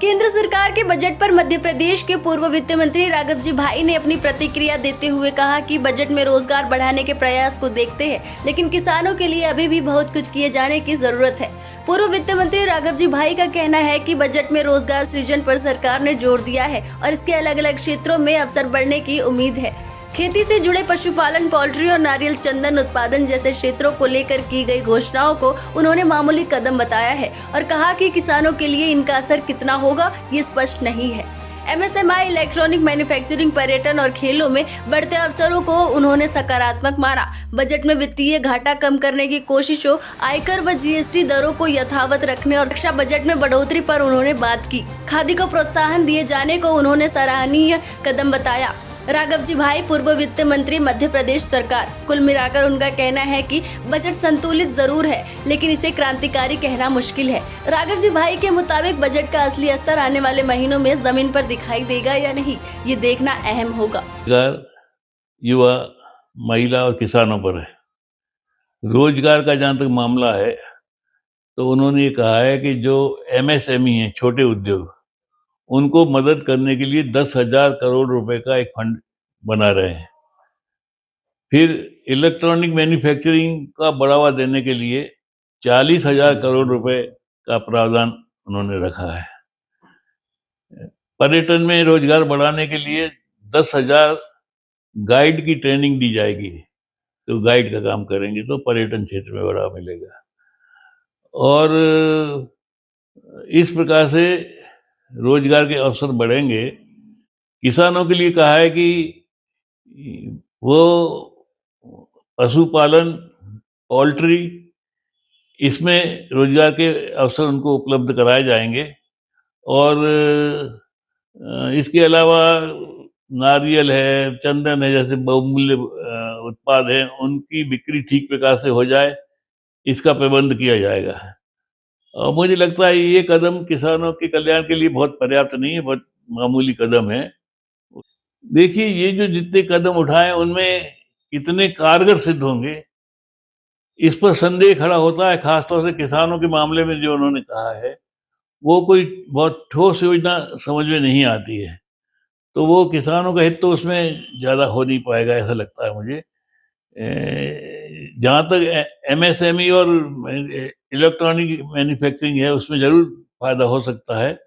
केंद्र सरकार के बजट पर मध्य प्रदेश के पूर्व वित्त मंत्री राघव जी भाई ने अपनी प्रतिक्रिया देते हुए कहा कि बजट में रोजगार बढ़ाने के प्रयास को देखते हैं, लेकिन किसानों के लिए अभी भी बहुत कुछ किए जाने की जरूरत है। पूर्व वित्त मंत्री राघव जी भाई का कहना है कि बजट में रोजगार सृजन पर सरकार ने जोर दिया है और इसके अलग अलग क्षेत्रों में अवसर बढ़ने की उम्मीद है। खेती से जुड़े पशुपालन, पोल्ट्री और नारियल चंदन उत्पादन जैसे क्षेत्रों को लेकर की गई घोषणाओं को उन्होंने मामूली कदम बताया है और कहा कि किसानों के लिए इनका असर कितना होगा ये स्पष्ट नहीं है। एमएसएमई, इलेक्ट्रॉनिक मैन्युफैक्चरिंग, पर्यटन और खेलों में बढ़ते अवसरों को उन्होंने सकारात्मक माना। बजट में वित्तीय घाटा कम करने की कोशिशों, आयकर व जीएसटी दरों को यथावत रखने और रक्षा बजट में बढ़ोतरी पर उन्होंने बात की। खादी को प्रोत्साहन दिए जाने को उन्होंने सराहनीय कदम बताया। राघव जी भाई, पूर्व वित्त मंत्री, मध्य प्रदेश सरकार। कुल मिलाकर उनका कहना है कि बजट संतुलित जरूर है, लेकिन इसे क्रांतिकारी कहना मुश्किल है। राघव जी भाई के मुताबिक बजट का असली असर आने वाले महीनों में जमीन पर दिखाई देगा या नहीं, ये देखना अहम होगा। युवा, महिला और किसानों पर है। रोजगार का जहाँ तक मामला है तो उन्होंने ये कहा है कि जो एमएसएमई हैं, छोटे उद्योग, उनको मदद करने के लिए 10,000 करोड़ रुपए का एक फंड बना रहे हैं। फिर इलेक्ट्रॉनिक मैन्युफैक्चरिंग का बढ़ावा देने के लिए 40,000 करोड़ रुपए का प्रावधान उन्होंने रखा है। पर्यटन में रोजगार बढ़ाने के लिए 10,000 गाइड की ट्रेनिंग दी जाएगी, तो गाइड का काम करेंगे तो पर्यटन क्षेत्र में बढ़ावा मिलेगा। और इस प्रकार से रोजगार के अवसर बढ़ेंगे। किसानों के लिए कहा है कि वो पशुपालन, पोल्ट्री, इसमें रोजगार के अवसर उनको उपलब्ध कराए जाएंगे। और इसके अलावा नारियल है, चंदन है, जैसे बहुमूल्य उत्पाद हैं, उनकी बिक्री ठीक प्रकार से हो जाए, इसका प्रबंध किया जाएगा। और मुझे लगता है ये कदम किसानों के कल्याण के लिए बहुत पर्याप्त नहीं है, बहुत मामूली कदम है। देखिए, ये जो जितने कदम उठाए उनमें कितने कारगर सिद्ध होंगे, इस पर संदेह खड़ा होता है। खासतौर से किसानों के मामले में जो उन्होंने कहा है, वो कोई बहुत ठोस योजना समझ में नहीं आती है, तो वो किसानों का हित तो उसमें ज़्यादा हो नहीं पाएगा, ऐसा लगता है मुझे। जहाँ तक एमएसएमई और इलेक्ट्रॉनिक मैन्युफैक्चरिंग है, उसमें ज़रूर फायदा हो सकता है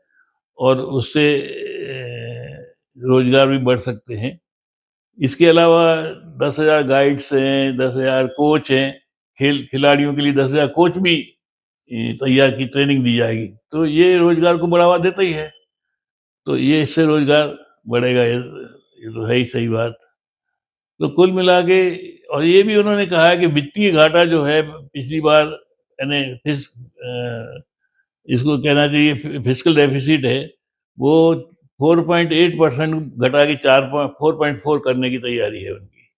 और उससे रोजगार भी बढ़ सकते हैं। इसके अलावा 10,000 गाइड्स हैं, 10,000 कोच हैं, खिलाड़ियों के लिए 10,000 कोच भी तैयार की ट्रेनिंग दी जाएगी, तो ये रोजगार को बढ़ावा देता ही है। तो ये इससे रोजगार बढ़ेगा, ये तो है ही सही बात। तो कुल मिला के, और ये भी उन्होंने कहा है कि वित्तीय घाटा जो है पिछली बार, यानी इसको कहना चाहिए फिस्कल डेफिसिट है, वो 4.8% घटा के 4.4 करने की तैयारी है उनकी।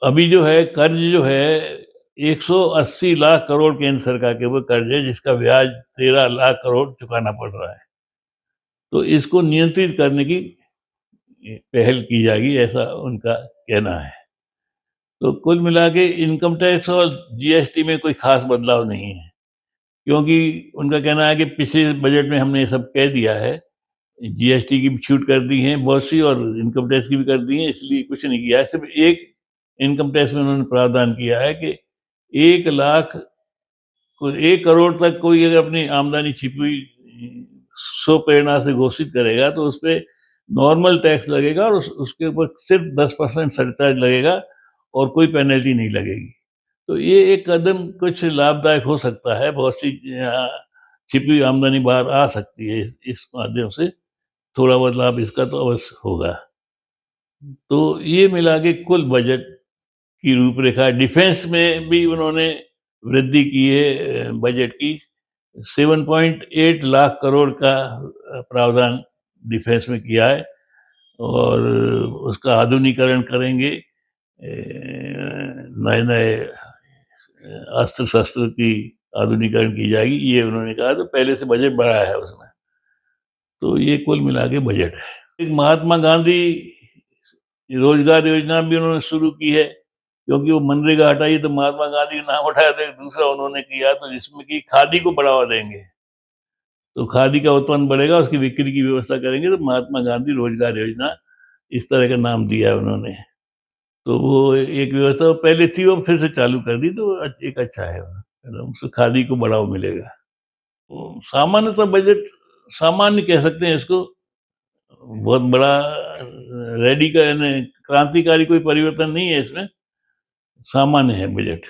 अभी जो है कर्ज जो है 180 लाख करोड़ केंद्र सरकार के ऊपर कर्ज है, जिसका ब्याज 13 लाख करोड़ चुकाना पड़ रहा है। तो इसको नियंत्रित करने की पहल की जाएगी, ऐसा उनका कहना है। तो कुल मिला के इनकम टैक्स और जीएसटी में कोई खास बदलाव नहीं है, क्योंकि उनका कहना है कि पिछले बजट में हमने ये सब कह दिया है, जीएसटी की भी छूट कर दी है बहुत सी और इनकम टैक्स की भी कर दी है, इसलिए कुछ नहीं किया है। सिर्फ एक इनकम टैक्स में उन्होंने प्रावधान किया है कि 1 करोड़ तक कोई अगर अपनी आमदनी छिपी हुई स्वप्रेरणा से घोषित करेगा तो उस पर नॉर्मल टैक्स लगेगा और उसके ऊपर सिर्फ 10% सरचार्ज लगेगा और कोई पेनल्टी नहीं लगेगी। तो ये एक कदम कुछ लाभदायक हो सकता है, बहुत सी छिपी हुई आमदनी बाहर आ सकती है इस माध्यम से, थोड़ा बहुत लाभ इसका तो अवश्य होगा। तो ये मिला के कुल बजट की रूपरेखा। डिफेंस में भी उन्होंने वृद्धि की है, बजट की 7.8 लाख करोड़ का प्रावधान डिफेंस में किया है और उसका आधुनिकीकरण करेंगे। नए नए अस्त्र शस्त्र की आधुनिकीकरण की जाएगी, ये उन्होंने कहा। तो पहले से बजट बढ़ा है उसमें। तो ये कुल मिला के बजट है। एक महात्मा गांधी रोजगार योजना भी उन्होंने शुरू की है, क्योंकि वो मनरेगा हटाई तो महात्मा गांधी का नाम उठाया, तो एक दूसरा उन्होंने किया, तो जिसमें कि खादी को बढ़ावा देंगे। तो खादी का उत्पन्न बढ़ेगा, उसकी बिक्री की व्यवस्था करेंगे। तो महात्मा गांधी रोजगार योजना इस तरह का नाम दिया है उन्होंने। तो वो एक व्यवस्था पहले थी, वो फिर से चालू कर दी, तो एक अच्छा है उससे खादी को बढ़ावा मिलेगा। तो सामान्यतः बजट सामान्य कह सकते हैं इसको, बहुत बड़ा क्रांतिकारी कोई परिवर्तन नहीं है इसमें, सामान्य है बजट।